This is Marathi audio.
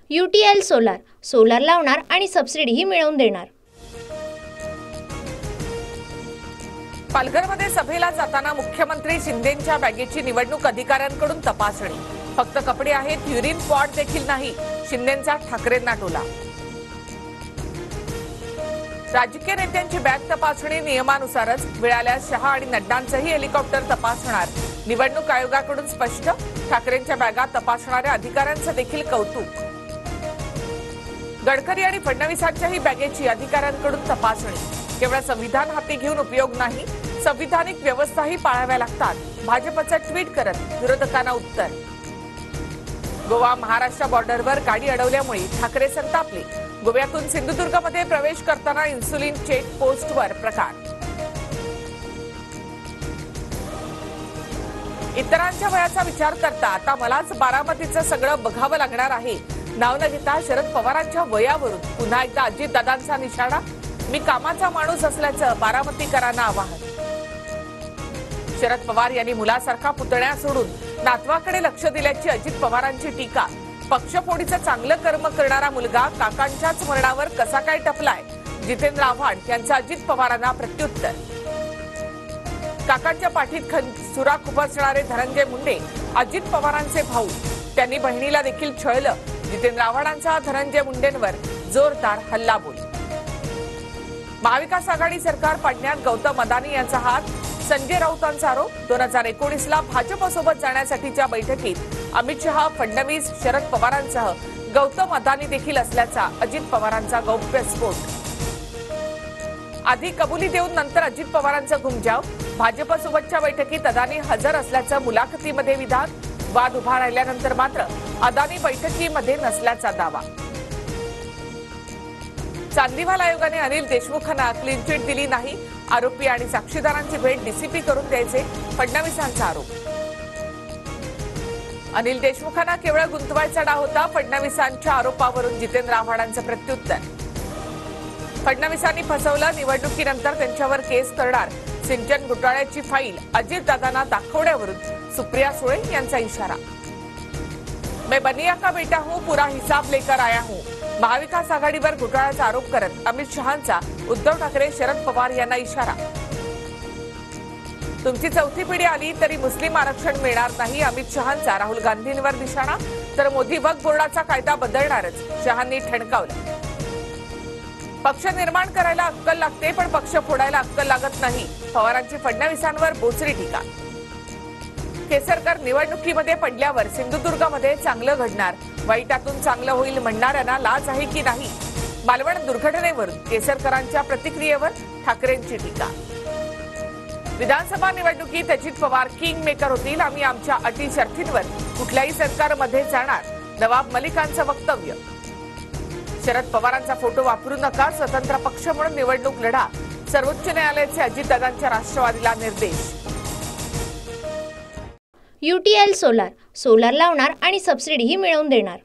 UTL सोलार सोलार लावणार आणि सबसिडीही मिळवून देणार। पालघरमध्ये सभेला जाताना मुख्यमंत्री शिंदेंच्या बॅगेची निवडणूक अधिकाऱ्यांकडून तपासणी। फक्त कपडे आहेत, युरिन पॉट देखील नाही, शिंदेंचा ठाकरेंना टोला। राजकीय नेत्यांची बॅग तपासणी नियमानुसारच, मिळाल्यास शहा आणि नड्डांचंही हेलिकॉप्टर तपासणार। निवडणूक आयोगाकडून स्पष्ट, ठाकरेंच्या बॅगा तपासणाऱ्या अधिकाऱ्यांचं देखील कौतुक। गडकरी आणि फडणवीसांच्याही बॅगेची अधिकाऱ्यांकडून तपासणी। केवळ संविधान हाती घेऊन उपयोग नाही, संविधानिक व्यवस्थाही पाळाव्या लागतात, भाजपचं ट्विट करत विरोधकांना उत्तर। गोवा महाराष्ट्र बॉर्डरवर गाडी अडवल्यामुळे ठाकरे संतापले। गोव्यातून सिंधुदुर्गमध्ये प्रवेश करताना इन्सुलिन चेक पोस्टवर प्रकार। इतरांच्या वयाचा विचार करता आता मलाच बारामतीचं सगळं बघावं लागणार आहे, नाव न घेता शरद पवारांच्या वयावरून पुन्हा एकदा अजितदादांचा निशाणा। मी कामाचा माणूस असल्याचं बारामतीकरांना आवाहन। शरद पवार यांनी मुलासारखा पुतण्या सोडून नातवाकडे लक्ष दिल्याची अजित पवारांची टीका। पक्षफोडीचं चांगलं कर्म करणारा मुलगा काकांच्याच मरणावर कसा काय टपलाय, जितेंद्र आव्हाड यांचं अजित पवारांना प्रत्युत्तर। काकांच्या पाठीत सुरा खुपसणारे धनंजय मुंडे अजित पवारांचे भाऊ, त्यांनी बहिणीला देखील छळलं। जितेंद्र आव्हाडांचा धनंजय मुंडेंवर जोरदार हल्लाबोल। महाविकास आघाडी सरकार पाडण्यात गौतम अदानी यांचा हात, संजय राऊतांचा आरोप। 2019ला भाजपसोबत जाण्यासाठीच्या बैठकीत अमित शहा, फडणवीस, शरद पवारांसह गौतम अदानी देखील असल्याचा अजित पवारांचा गौप्यस्फोट। आधी कबुली देऊन नंतर अजित पवारांचा घुमजाव। भाजपसोबतच्या बैठकीत अदानी हजर असल्याचं मुलाखतीमध्ये विधान। वाद उभा राहिल्यानंतर मात्र अदानी बैठकीमध्ये नसल्याचा दावा। चांदीवाल आयोगाने अनिल देशमुखांना क्लीन चिट दिली नाही, आरोपी आणि साक्षीदारांची भेट डीसीपी करून द्यायचे, फडणवीसांचा आरोप। अनिल देशमुखांना केवळ गुंतवायचा डाव होता, फडणवीसांच्या आरोपावरून जितेंद्र आव्हाडांचं प्रत्युत्तर। फडणवीसांनी फसवलं, निवडणुकीनंतर त्यांच्यावर केस करणार। सिंचन घोटाळ्याची फाईल अजितदादांना दाखवण्यावरून सुप्रिया सुळे यांचा इशारा। मैं बनिया का बेटा हूं, पूरा हिसाब लेकर आया हूं। महाविकास आघाडीवर घोटाळ्याचा आरोप करत अमित शहांचा उद्धव ठाकरे, शरद पवार यांना इशारा। तुमची चौथी पिढी आली तरी मुस्लिम आरक्षण मिळणार नाही, अमित शहांचा राहुल गांधींवर निशाणा। तर मोदी वक्फ बोर्डाचा कायदा बदलणारच, शहांनी ठणकावलं। पक्ष निर्माण करायला अक्कल लागते, पण पक्ष फोडायला अक्कल लागत नाही, पवारांची फडणवीसांवर बोचरी टीका। केसरकर निवडणुकीमध्ये पडल्यावर सिंधुदुर्गमध्ये चांगलं घडणार, वाईटातून चांगलं होईल म्हणणाऱ्यांना लाज आहे की नाही, मालवण दुर्घटनेवरून केसरकरांच्या प्रतिक्रियेवर ठाकरेंची टीका। विधानसभा निवडणुकीत अजित पवार किंग मेकर होतील, आम्ही आमच्या अटी शर्थींवर कुठल्याही सरकारमध्ये जाणार, नवाब मलिकांचं वक्तव्य। शरद पवारांचा फोटो वापरू नका, स्वतंत्र पक्ष म्हणून निवडणूक लढा, सर्वोच्च न्यायालयाचे अजितदादांच्या राष्ट्रवादीला निर्देश। UTL सोलार सोलार लावणार आणि सबसिडीही मिळवून देणार।